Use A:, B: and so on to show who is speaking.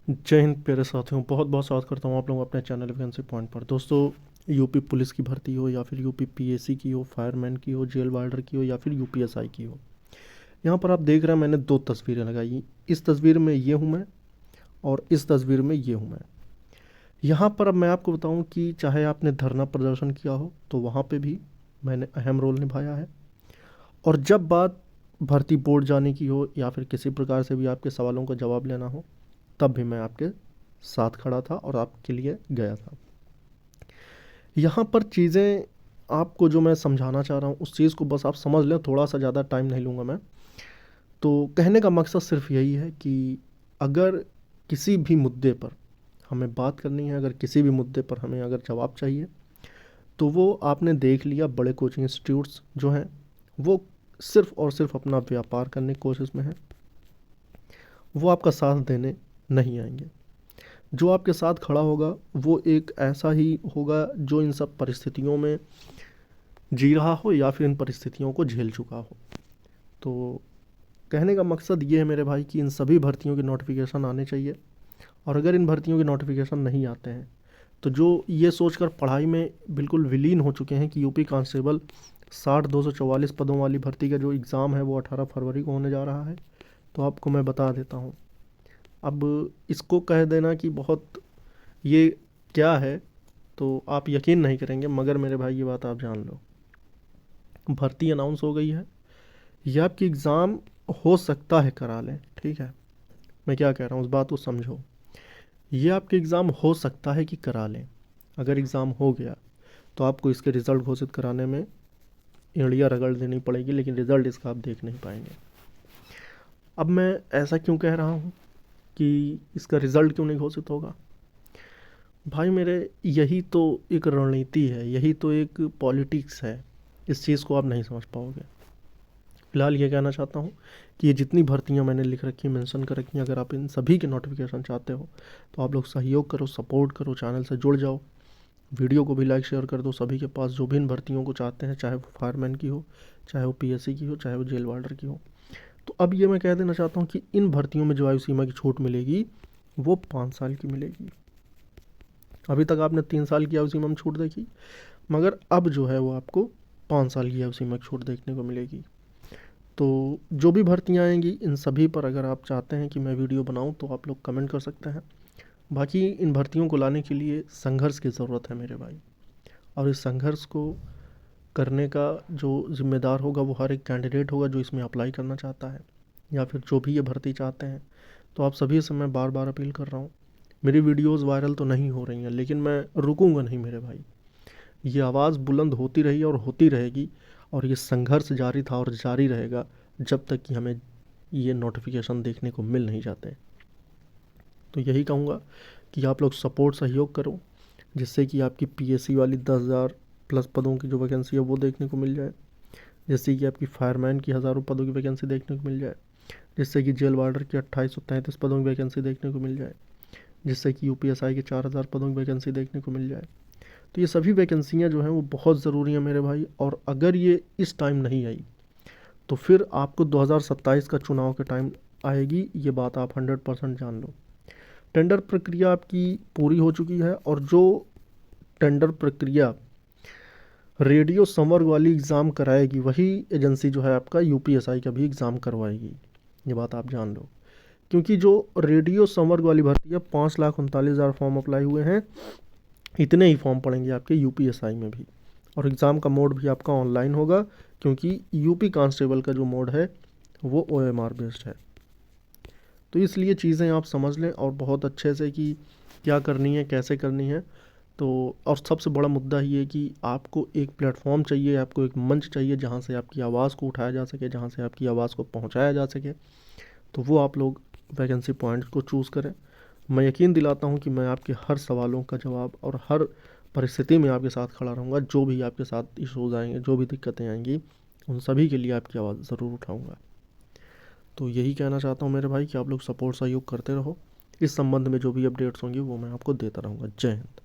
A: जय हिंद प्यारे साथियों, बहुत बहुत स्वागत करता हूँ आप लोगों को अपने चैनल वैकेंसी पॉइंट पर। दोस्तों, यूपी पुलिस की भर्ती हो या फिर यूपी पीएससी की हो, फायरमैन की हो, जेल वार्डर की हो या फिर यूपीएसआई की हो, यहाँ पर आप देख रहे हैं मैंने दो तस्वीरें लगाई। इस तस्वीर में ये हूँ मैं और इस तस्वीर में ये हूँ मैं। यहाँ पर अब मैं आपको बताऊँ कि चाहे आपने धरना प्रदर्शन किया हो तो वहाँ पर भी मैंने अहम रोल निभाया है, और जब बात भर्ती बोर्ड जाने की हो या फिर किसी प्रकार से भी आपके सवालों का जवाब लेना हो, तब भी मैं आपके साथ खड़ा था और आपके लिए गया था। यहाँ पर चीज़ें आपको जो मैं समझाना चाह रहा हूँ उस चीज़ को बस आप समझ लें, थोड़ा सा ज़्यादा टाइम नहीं लूँगा मैं। तो कहने का मकसद सिर्फ यही है कि अगर किसी भी मुद्दे पर हमें बात करनी है, अगर किसी भी मुद्दे पर हमें अगर जवाब चाहिए, तो वो आपने देख लिया बड़े कोचिंग इंस्टीट्यूट्स जो हैं वो सिर्फ़ और सिर्फ अपना व्यापार करने की कोशिश में है। वो आपका साथ देने नहीं आएंगे। जो आपके साथ खड़ा होगा वो एक ऐसा ही होगा जो इन सब परिस्थितियों में जी रहा हो या फिर इन परिस्थितियों को झेल चुका हो। तो कहने का मकसद ये है मेरे भाई कि इन सभी भर्तियों के नोटिफिकेशन आने चाहिए, और अगर इन भर्तियों के नोटिफिकेशन नहीं आते हैं तो जो ये सोचकर पढ़ाई में बिल्कुल विलीन हो चुके हैं कि यूपी कांस्टेबल 60,244 पदों वाली भर्ती का जो एग्ज़ाम है वो 18 फरवरी को होने जा रहा है, तो आपको मैं बता देता हूँ। अब इसको कह देना कि बहुत ये क्या है, तो आप यकीन नहीं करेंगे, मगर मेरे भाई ये बात आप जान लो, भर्ती अनाउंस हो गई है। ये आपकी एग्ज़ाम हो सकता है करा लें, ठीक है, मैं क्या कह रहा हूँ उस बात को समझो। ये आपके एग्ज़ाम हो सकता है कि करा लें। अगर एग्ज़ाम हो गया तो आपको इसके रिज़ल्ट घोषित कराने में एड़ियाँ रगड़ देनी पड़ेगी, लेकिन रिज़ल्ट इसका आप देख नहीं पाएंगे। अब मैं ऐसा क्यों कह रहा हूँ कि इसका रिज़ल्ट क्यों नहीं घोषित होगा? भाई मेरे, यही तो एक रणनीति है, यही तो एक पॉलिटिक्स है। इस चीज़ को आप नहीं समझ पाओगे। फ़िलहाल ये कहना चाहता हूँ कि ये जितनी भर्तियाँ मैंने लिख रखी हैं, मेंशन कर रखी हैं, अगर आप इन सभी के नोटिफिकेशन चाहते हो तो आप लोग सहयोग करो, सपोर्ट करो, चैनल से जुड़ जाओ, वीडियो को भी लाइक शेयर कर दो सभी के पास जो भी इन भर्तियों को चाहते हैं, चाहे वो फायरमैन की हो, चाहे वो पीएससी की हो, चाहे वो जेल वार्डर की हो। तो अब ये मैं कह देना चाहता हूँ कि इन भर्तियों में जो आयु सीमा की छूट मिलेगी वो 5 साल की मिलेगी। अभी तक आपने 3 साल की आयु सीमा में छूट देखी, मगर अब जो है वो आपको 5 साल की आयु सीमा की छूट देखने को मिलेगी। तो जो भी भर्तियाँ आएंगी इन सभी पर अगर आप चाहते हैं कि मैं वीडियो बनाऊं तो आप लोग कमेंट कर सकते हैं। बाकी इन भर्तियों को लाने के लिए संघर्ष की ज़रूरत है मेरे भाई, और इस संघर्ष को करने का जो ज़िम्मेदार होगा वो हर एक कैंडिडेट होगा जो इसमें अप्लाई करना चाहता है या फिर जो भी ये भर्ती चाहते हैं। तो आप सभी से मैं बार बार अपील कर रहा हूँ, मेरी वीडियोज़ वायरल तो नहीं हो रही हैं, लेकिन मैं रुकूंगा नहीं मेरे भाई। ये आवाज़ बुलंद होती रही और होती रहेगी, और ये संघर्ष जारी था और जारी रहेगा जब तक कि हमें ये नोटिफिकेशन देखने को मिल नहीं जाते। तो यही कहूँगा कि आप लोग सपोर्ट सहयोग करो, जिससे कि आपकी पीएससी वाली 10,000 प्लस पदों की जो वैकेंसी है वो देखने को मिल जाए, जिससे कि आपकी फायरमैन की हज़ारों पदों की वैकेंसी देखने को मिल जाए, जिससे कि जेल वार्डर की 2833 पदों की वैकेंसी देखने को मिल जाए, जिससे कि यूपीएसआई के 4,000 पदों की वैकेंसी देखने को मिल जाए। तो ये सभी वैकेंसियाँ जो हैं वो बहुत ज़रूरी हैं मेरे भाई, और अगर ये इस टाइम नहीं आई तो फिर आपको 2027 का चुनाव के टाइम आएगी, ये बात आप 100% जान लो। टेंडर प्रक्रिया आपकी पूरी हो चुकी है, और जो टेंडर प्रक्रिया रेडियो संवर्ग वाली एग्ज़ाम कराएगी वही एजेंसी जो है आपका यूपीएसआई का भी एग्ज़ाम करवाएगी, ये बात आप जान लो। क्योंकि जो रेडियो संवर्ग वाली भर्ती है 5,39,000 फॉर्म अप्लाई हुए हैं, इतने ही फॉर्म पड़ेंगे आपके यूपीएसआई में भी, और एग्ज़ाम का मोड भी आपका ऑनलाइन होगा, क्योंकि यूपी कांस्टेबल का जो मोड है वो ओएमआर बेस्ड है। तो इसलिए चीज़ें आप समझ लें और बहुत अच्छे से कि क्या करनी है, कैसे करनी है। तो और सबसे बड़ा मुद्दा ये है कि आपको एक प्लेटफॉर्म चाहिए, आपको एक मंच चाहिए जहाँ से आपकी आवाज़ को उठाया जा सके, जहाँ से आपकी आवाज़ को पहुँचाया जा सके। तो वो आप लोग वैकेंसी पॉइंट्स को चूज़ करें। मैं यकीन दिलाता हूँ कि मैं आपके हर सवालों का जवाब और हर परिस्थिति में आपके साथ खड़ा रहूँगा। जो भी आपके साथ इशूज़ आएंगे, जो भी दिक्कतें आएंगी, उन सभी के लिए आपकी आवाज़ ज़रूर उठाऊँगा। तो यही कहना चाहता हूँ मेरे भाई कि आप लोग सपोर्ट सहयोग करते रहो। इस संबंध में जो भी अपडेट्स होंगी वो मैं आपको देता रहूँगा। जय हिंद।